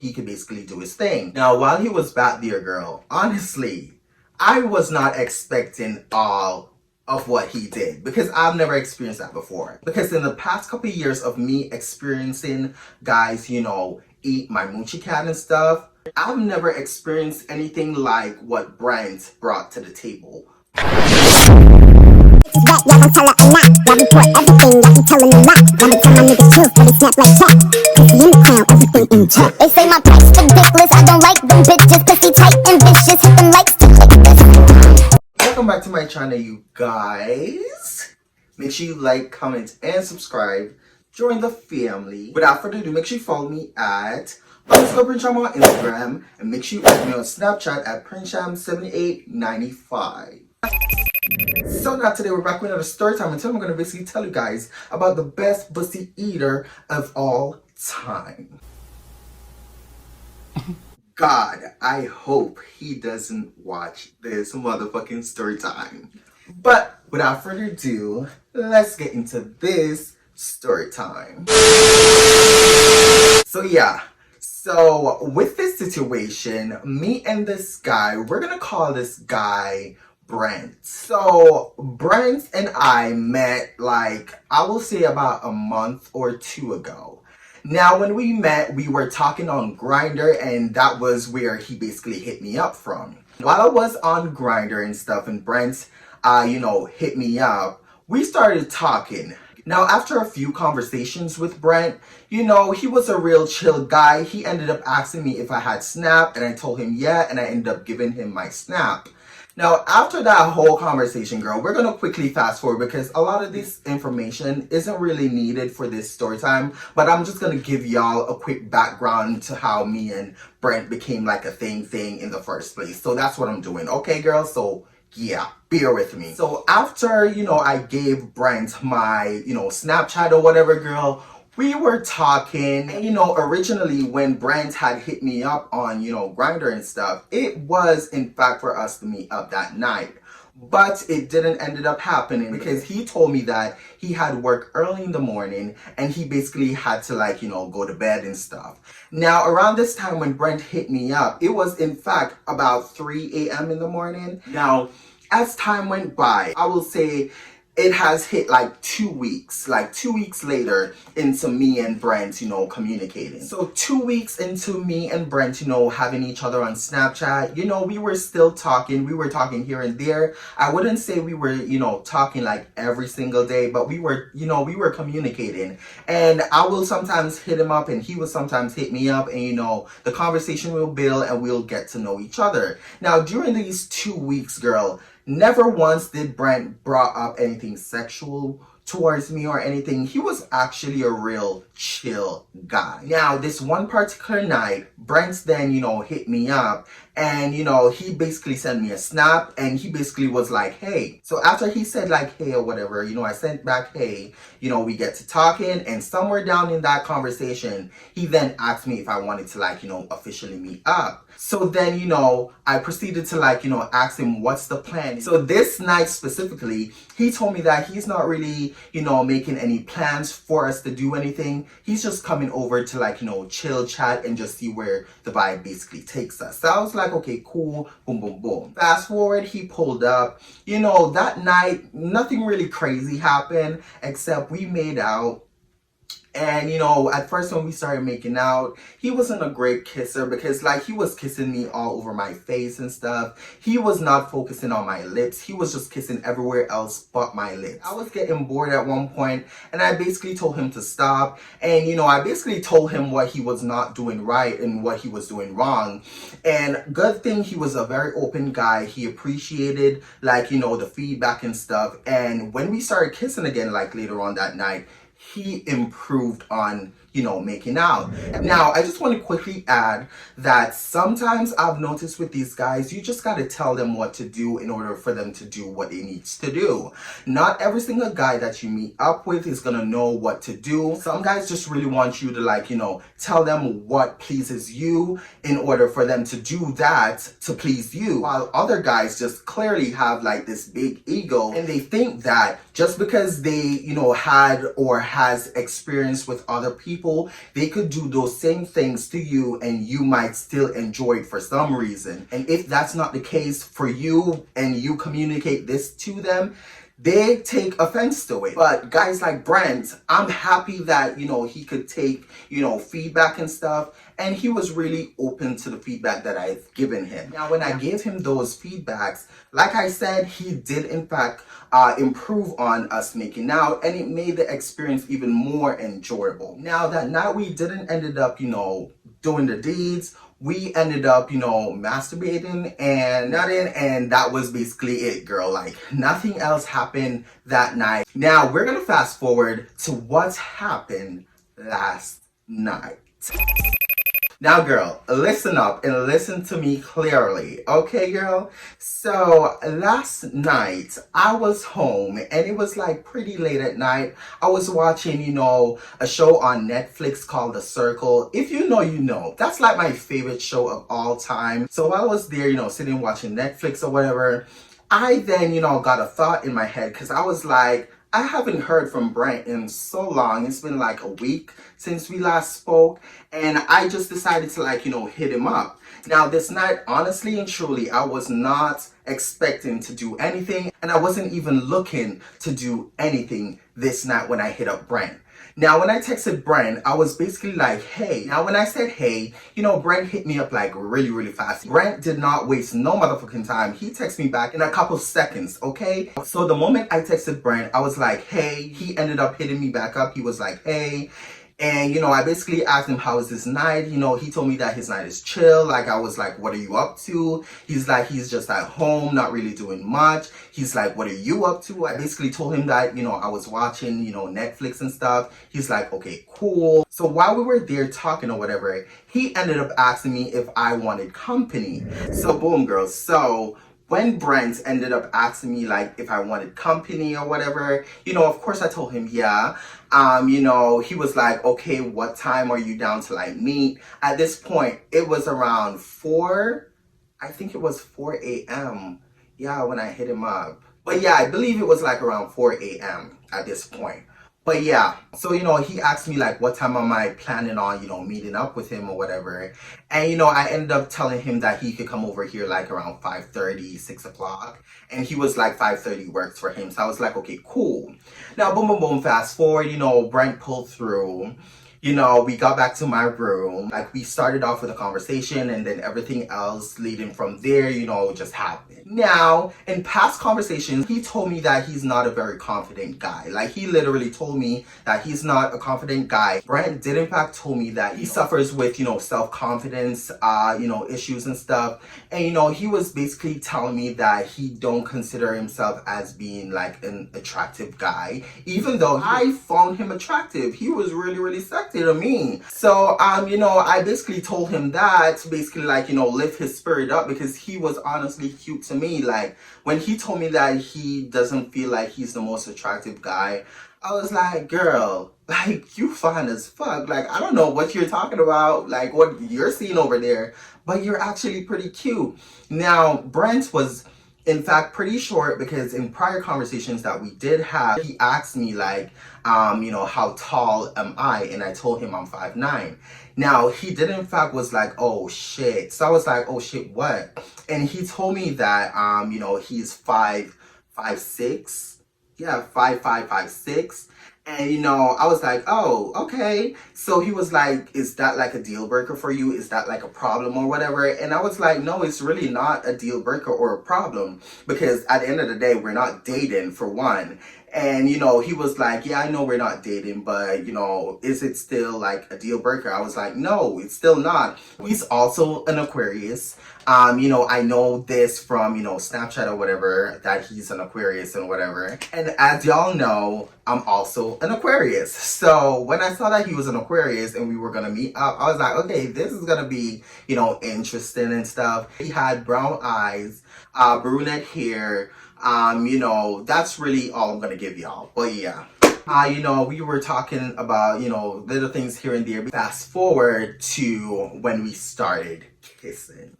he could basically do his thing. Now, while he was back there, girl, honestly, I was not expecting all of what he did because I've never experienced that before. Because in the past couple of years of me experiencing guys, eat my moochie cat and stuff, I've never experienced anything like what Brent brought to the table. Y'all gon' tell her a lot. Y'all report everything, y'all be telling a lot. Y'all be telling my niggas chill, so they snap like chat. Pussy in the crown, everything in check. They say my price ridiculous, I don't like them bitches. Pussy tight and vicious, hit them likes to click this. Welcome back to my channel, you guys. Make sure you like, comment, and subscribe. Join the family. Without further ado, make sure you follow me at _PrinceSham on Instagram, and make sure you add me on Snapchat at PrinceSham7895. So now today we're back with another story time, and today I'm going to basically tell you guys about the best pussy eater of all time. God, I hope he doesn't watch this motherfucking story time. But without further ado, let's get into this story time. So yeah. So with this situation, me and this guy, we're gonna call this guy Brent. So Brent and I met I will say about a month or two ago. Now when we met, we were talking on Grindr, and that was where he basically hit me up from. While I was on Grindr and stuff and Brent hit me up, we started talking. Now, after a few conversations with Brent, he was a real chill guy. He ended up asking me if I had Snap, and I told him yeah, and I ended up giving him my Snap. Now, after that whole conversation, girl, we're going to quickly fast forward because a lot of this information isn't really needed for this story time, but I'm just going to give y'all a quick background to how me and Brent became like a thing in the first place. So that's what I'm doing. Okay, girl? So yeah, bear with me. So after, I gave Brent my, Snapchat or whatever, girl, we were talking. And, originally when Brent had hit me up on, Grindr and stuff, it was in fact for us to meet up that night. But it didn't ended up happening because he told me that he had work early in the morning and he basically had to go to bed and stuff. Now around this time when Brent hit me up, it was in fact about 3 a.m. in the morning. Now as time went by, I will say it has hit 2 weeks, 2 weeks later into me and Brent, communicating. So 2 weeks into me and Brent, having each other on Snapchat, we were still talking. We were talking here and there. I wouldn't say we were, talking every single day, but we were, we were communicating. And I will sometimes hit him up and he will sometimes hit me up, and, the conversation will build and we'll get to know each other. Now, during these 2 weeks, girl, never once did Brent brought up anything sexual towards me or anything. He was actually a real chill guy. Now, this one particular night, Brent then, hit me up and, he basically sent me a Snap and he basically was like, hey. So after he said hey or whatever, I sent back, hey, we get to talking, and somewhere down in that conversation, he then asked me if I wanted to officially meet up. So then, I proceeded to ask him what's the plan. So this night specifically, he told me that he's not really, making any plans for us to do anything. He's just coming over to chill, chat, and just see where the vibe basically takes us. So I was like, okay, cool, boom, boom, boom. Fast forward, he pulled up. That night, nothing really crazy happened except we made out. And at first when we started making out, he wasn't a great kisser because he was kissing me all over my face and stuff. He was not focusing on my lips. He was just kissing everywhere else but my lips. I was getting bored at one point and I basically told him to stop. And I basically told him what he was not doing right and what he was doing wrong. And good thing he was a very open guy. He appreciated the feedback and stuff. And when we started kissing again later on that night, he improved on making out. Now, I just want to quickly add that sometimes I've noticed with these guys, you just got to tell them what to do in order for them to do what they need to do. Not every single guy that you meet up with is going to know what to do. Some guys just really want you to tell them what pleases you in order for them to do that to please you. While other guys just clearly have this big ego, and they think that just because they, had or has experience with other people, people, they could do those same things to you and you might still enjoy it for some reason. And if that's not the case for you and you communicate this to them, they take offense to it. But guys like Brent, I'm happy that, he could take, feedback and stuff. And he was really open to the feedback that I've given him. Now, when I gave him those feedbacks, like I said, he did in fact improve on us making out, and it made the experience even more enjoyable. Now, that night we didn't ended up, doing the deeds. We ended up, masturbating and nutting, and that was basically it, girl. Like, nothing else happened that night. Now, we're gonna fast forward to what happened last night. Now, girl, listen up and listen to me clearly. Okay, girl? So, last night, I was home and it was like pretty late at night. I was watching, a show on Netflix called The Circle. If you know, you know. That's like my favorite show of all time. So, while I was there, sitting watching Netflix or whatever, I then, got a thought in my head because I was like, I haven't heard from Brent in so long. It's been like a week since we last spoke. And I just decided to hit him up. Now this night, honestly and truly, I was not expecting to do anything. And I wasn't even looking to do anything this night when I hit up Brent. Now, when I texted Brent, I was basically like, hey. Now, when I said hey, Brent hit me up like really, really fast. Brent did not waste no motherfucking time. He texted me back in a couple seconds, okay? So the moment I texted Brent, I was like, hey. He ended up hitting me back up. He was like, hey. And, I basically asked him, how is his night? He told me that his night is chill. Like, I was like, what are you up to? He's like, he's just at home, not really doing much. He's like, what are you up to? I basically told him that, I was watching, Netflix and stuff. He's like, okay, cool. So while we were there talking or whatever, he ended up asking me if I wanted company. So boom, girls. So when Brent ended up asking me like if I wanted company or whatever, of course I told him yeah. He was like, okay, what time are you down to meet? At this point, it was around 4, I think it was 4 a.m. Yeah, when I hit him up. But yeah, I believe it was like around 4 a.m. at this point. But yeah, so, he asked me what time am I planning on, meeting up with him or whatever. And, I ended up telling him that he could come over here around 5:30, 6 o'clock. And he was like 5:30 works for him. So I was like, okay, cool. Now, boom, boom, boom, fast forward, Brent pulled through. We got back to my room. We started off with a conversation and then everything else leading from there, just happened. Now, in past conversations, he told me that he's not a very confident guy. He literally told me that he's not a confident guy. Brent did in fact told me that he suffers with, self-confidence, issues and stuff. And, he was basically telling me that he don't consider himself as being an attractive guy. Even though I found him attractive, he was really, really sexy to me. So, I basically told him that to basically lift his spirit up because he was honestly cute to me. When he told me that he doesn't feel like he's the most attractive guy, I was like, girl, you fine as fuck. I don't know what you're talking about, what you're seeing over there, but you're actually pretty cute. Now, Brent was in fact pretty short because in prior conversations that we did have, he asked me how tall am I? And I told him I'm 5'9". Now, he did in fact was like, oh shit. So I was like, oh shit, what? And he told me that, he's 5'6". Yeah, 5'5", 5'6". And, I was like, oh, okay. So he was like, is that a deal breaker for you? Is that a problem or whatever? And I was like, no, it's really not a deal breaker or a problem because at the end of the day, we're not dating for one. And, he was like, yeah, I know we're not dating, but, is it still a deal breaker? I was like, no, it's still not. He's also an Aquarius. I know this from, Snapchat or whatever, that he's an Aquarius and whatever. And as y'all know, I'm also an Aquarius. So when I saw that he was an Aquarius and we were going to meet up, I was like, okay, this is going to be, interesting and stuff. He had brown eyes, brunette hair. That's really all I'm going to give y'all. But yeah. We were talking about, little things here and there. Fast forward to when we started kissing.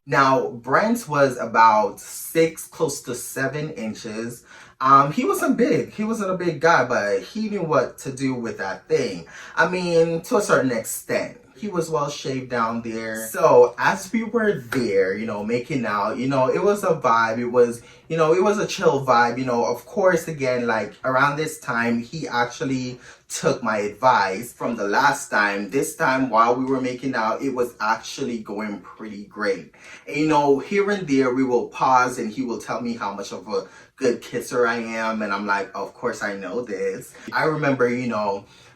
Now, Brent was about 6, close to 7 inches. He wasn't big. He wasn't a big guy, but he knew what to do with that thing. I mean, to a certain extent. He was well shaved down there. So as we were there, making out, it was a vibe. It was a chill vibe. Of course, again, like around this time, he actually took my advice from the last time. This time, while we were making out, it was actually going pretty great. And, here and there, we will pause and he will tell me how much of a good kisser I am. And I'm like, of course, I know this. I remember,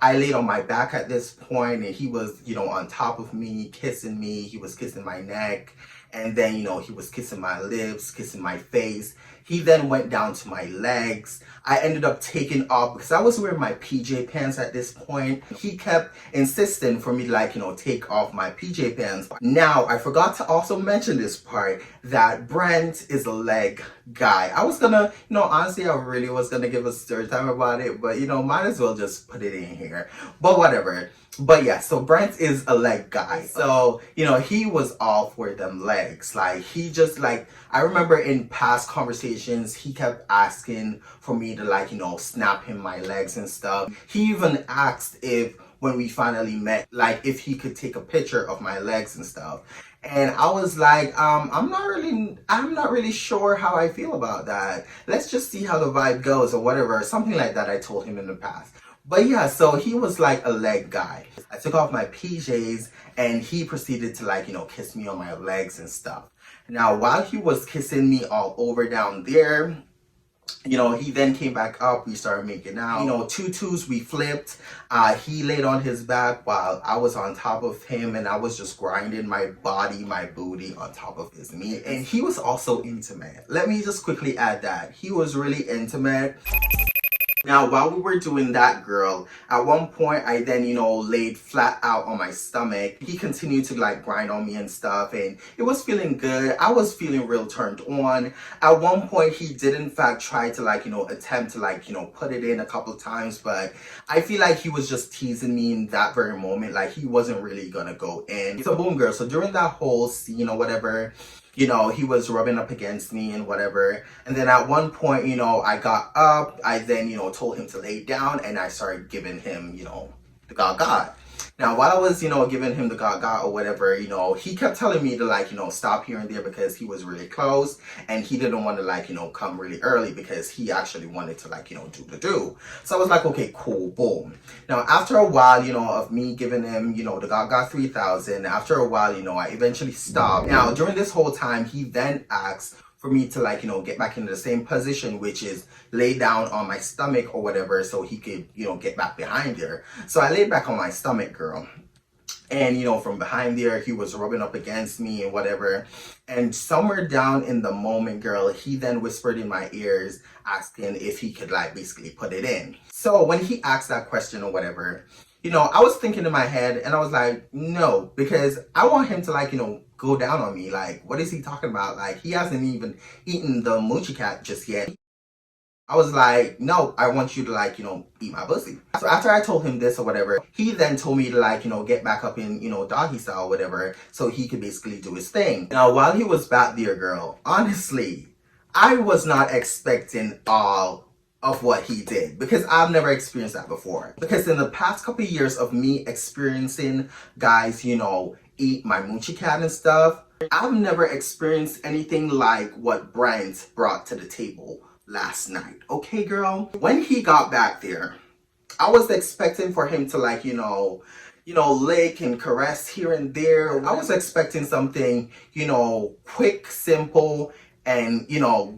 I laid on my back at this point and he was, on top of me, kissing me. He was kissing my neck. And then, he was kissing my lips, kissing my face. He then went down to my legs. I ended up taking off because I was wearing my PJ pants at this point. He kept insisting for me to take off my PJ pants. Now, I forgot to also mention this part that Brent is a leg guy. I was gonna, honestly, I really was gonna give a story time about it, but might as well just put it in here. But whatever. But yeah, so Brent is a leg guy. So, he was all for them legs. Like, he just I remember in past conversations, he kept asking for me to snap him my legs and stuff. He even asked if, when we finally met, if he could take a picture of my legs and stuff. And I was like, I'm not really sure how I feel about that. Let's just see how the vibe goes or whatever. Something like that I told him in the past. But yeah, so he was like a leg guy. I took off my PJs and he proceeded to kiss me on my legs and stuff. Now, while he was kissing me all over down there, he then came back up. We started making out. Two-twos, we flipped. He laid on his back while I was on top of him and I was just grinding my body, my booty on top of his meat. And he was also intimate. Let me just quickly add that. He was really intimate. Now, while we were doing that, girl, at one point, I then, laid flat out on my stomach. He continued to, grind on me and stuff, and it was feeling good. I was feeling real turned on. At one point, he did, in fact, try to, attempt to, put it in a couple of times, but I feel like he was just teasing me in that very moment. He wasn't really gonna go in. So, boom, girl. So, during that whole scene or whatever, he was rubbing up against me and whatever. And then at one point, I got up. I then, told him to lay down and I started giving him, the gaga. Now, while I was, giving him the gaga or whatever, he kept telling me to stop here and there because he was really close and he didn't want to come really early because he actually wanted to do the do. So I was like, okay, cool, boom. Now, after a while, of me giving him, the gaga 3000, after a while, I eventually stopped. Now, during this whole time, he then asked for me to get back into the same position, which is lay down on my stomach or whatever so he could, get back behind there. So I laid back on my stomach, girl. And, from behind there, he was rubbing up against me and whatever. And somewhere down in the moment, girl, he then whispered in my ears, asking if he could, basically put it in. So when he asked that question or whatever, I was thinking in my head and I was like, no, because I want him to, go down on me. What is he talking about? He hasn't even eaten the moochie cat just yet. I was like, no, I want you to eat my pussy. So after I told him this or whatever, he then told me to get back up in, doggy style or whatever, so he could basically do his thing. Now, while he was back there, girl, honestly, I was not expecting all of what he did because I've never experienced that before. Because in the past couple of years of me experiencing guys, eat my moochie cat and stuff, I've never experienced anything like what Brent brought to the table last night. Okay, girl? When he got back there, I was expecting for him to lick and caress here and there. I was expecting something, quick, simple, and,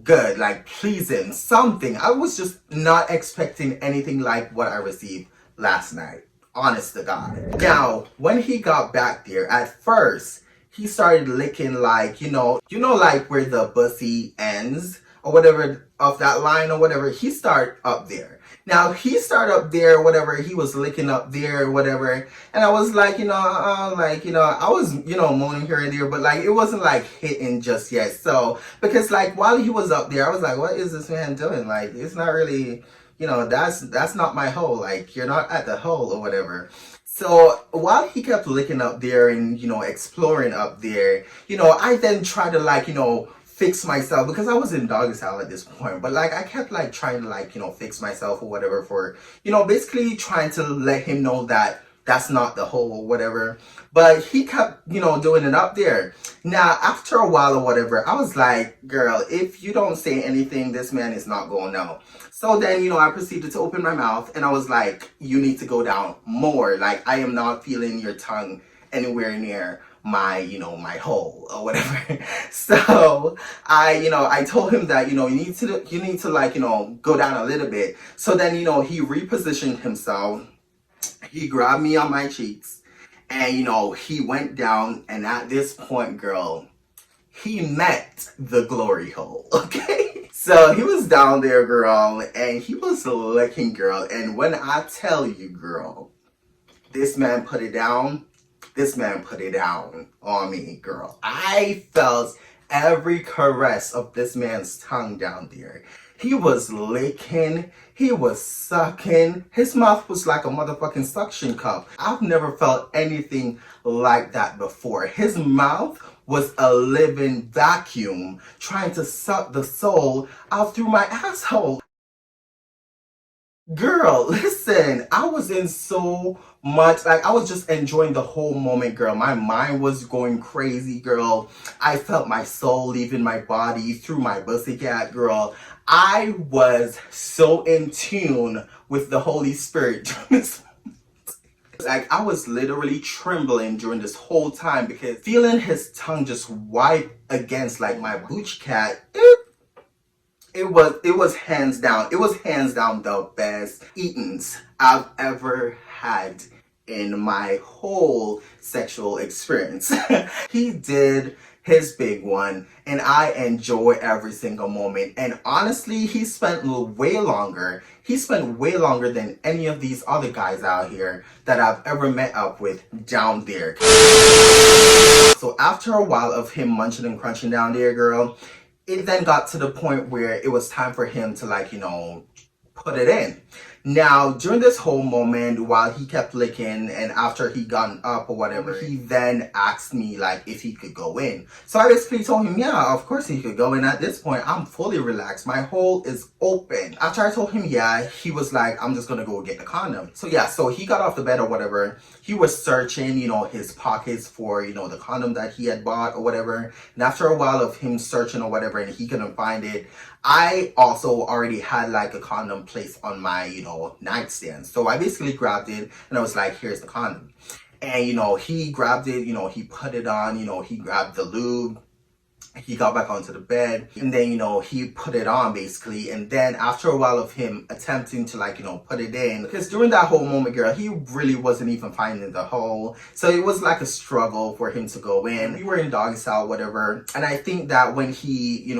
good, pleasing, something. I was just not expecting anything like what I received last night. Honest to God. Now, when he got back there, at first, he started licking where the bussy ends or whatever of that line or whatever. He started up there. Now, he started up there, whatever. He was licking up there, whatever. And I was like, I was, moaning here and there, but it wasn't hitting just yet. So, because while he was up there, I was like, what is this man doing? It's not really, that's not my hole. You're not at the hole or whatever. So while he kept licking up there and, exploring up there, I then tried to fix myself because I was in doggy style at this point. But like I kept like trying to like, fix myself or whatever for, basically trying to let him know that that's not the whole or whatever. But he kept, doing it up there. Now, after a while or whatever, I was like, girl, if you don't say anything, this man is not going out. So then, I proceeded to open my mouth and I was like, you need to go down more. Like, I am not feeling your tongue anywhere near my my hole or whatever. So I told him that you need to like go down a little bit. So then he repositioned himself, he grabbed me on my cheeks, and he went down, and at this point, girl, he met the glory hole. Okay, so he was down there, girl, and he was licking, girl, and when I tell you, girl, this man put it down. This man put it down on me, girl. I felt every caress of this man's tongue down there. He was licking, he was sucking. His mouth was like a motherfucking suction cup. I've never felt anything like that before. His mouth was a living vacuum trying to suck the soul out through my asshole. Girl, listen, I was in so much, like I was just enjoying the whole moment, girl. My mind was going crazy, girl. I felt my soul leaving my body through my pussycat, girl. I was so in tune with the Holy Spirit. Like I was literally trembling during this whole time because feeling his tongue just wipe against like my booch cat. It was hands down. It was hands down the best eatings I've ever had in my whole sexual experience. He did his big one and I enjoy every single moment. And honestly, he spent way longer. He spent way longer than any of these other guys out here that I've ever met up with down there. So after a while of him munching and crunching down there, girl, it then got to the point where it was time for him to like, put it in. Now, during this whole moment, while he kept licking and after he gotten up or whatever, he then asked me like if he could go in. So I basically told him, yeah, of course he could go in. At this point, I'm fully relaxed. My hole is open. After I told him, yeah, he was like, I'm just gonna go get the condom. So yeah, so he got off the bed or whatever. He was searching, his pockets for, the condom that he had bought or whatever. And after a while of him searching or whatever and he couldn't find it, I also already had like a condom placed on my, nightstand. So I basically grabbed it and I was like, here's the condom. And, he grabbed it, he put it on, he grabbed the lube. He got back onto the bed and then, he put it on basically. And then after a while of him attempting to like, put it in, because during that whole moment, girl, he really wasn't even finding the hole. So it was like a struggle for him to go in. We were in doggy style, whatever. And I think that when he,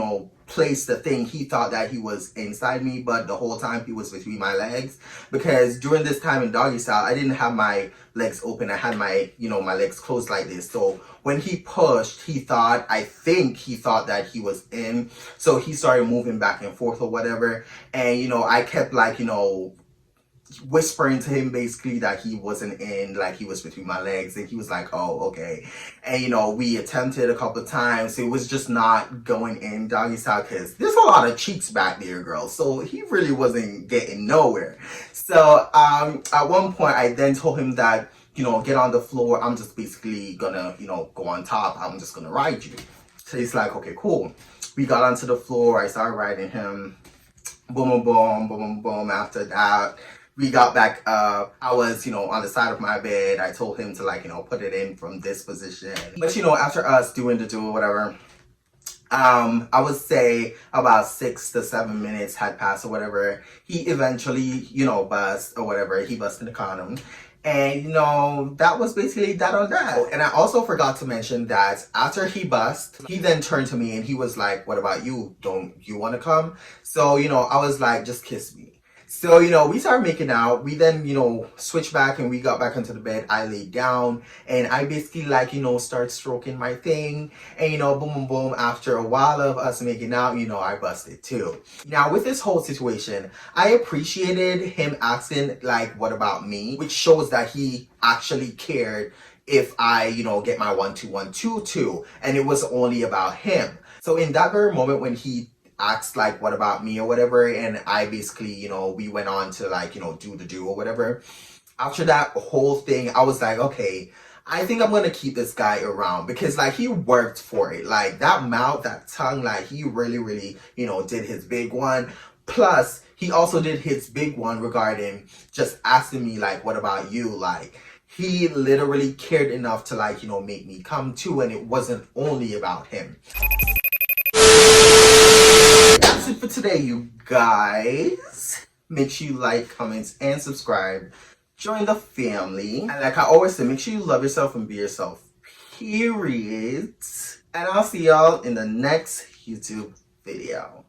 placed the thing, he thought that he was inside me, but the whole time he was between my legs. Because during this time in doggy style, I didn't have my legs open. I had my, my legs closed like this. So when he pushed, I think he thought that he was in. So he started moving back and forth or whatever. And, I kept like, whispering to him basically that he wasn't in, like he was between my legs, and he was like, oh, okay. And we attempted a couple of times. It was just not going in doggy style because there's a lot of cheeks back there, girl. So he really wasn't getting nowhere. So at one point I then told him that, get on the floor. I'm just basically gonna, go on top. I'm just gonna ride you. So he's like, okay, cool. We got onto the floor. I started riding him. Boom, boom, boom, boom, boom, boom. After that, we got back up. I was, on the side of my bed. I told him to like, put it in from this position. But, after us doing the do or whatever, I would say about 6 to 7 minutes had passed or whatever. He eventually, bust or whatever. He busted the condom. And, that was basically that on that. And I also forgot to mention that after he bust, he then turned to me and he was like, what about you? Don't you want to come? So, I was like, just kiss me. So, we started making out. We then, switched back and we got back into the bed. I laid down and I basically like, start stroking my thing. And, boom, boom, boom. After a while of us making out, I busted too. Now, with this whole situation, I appreciated him asking like, what about me? Which shows that he actually cared if I, get my 1 2 1 2 2. And it was only about him. So in that very moment when he asked like what about me or whatever, and I basically, we went on to like, do or whatever. After that whole thing, I was like, okay, I think I'm gonna keep this guy around because like he worked for it. Like that mouth, that tongue, like he really, really, did his big one. Plus, he also did his big one regarding just asking me like, what about you? Like he literally cared enough to like, make me come too, and it wasn't only about him. That's it for today, you guys. Make sure you like, comment, and subscribe. Join the family. And like I always say, make sure you love yourself and be yourself. Period. And I'll see y'all in the next YouTube video.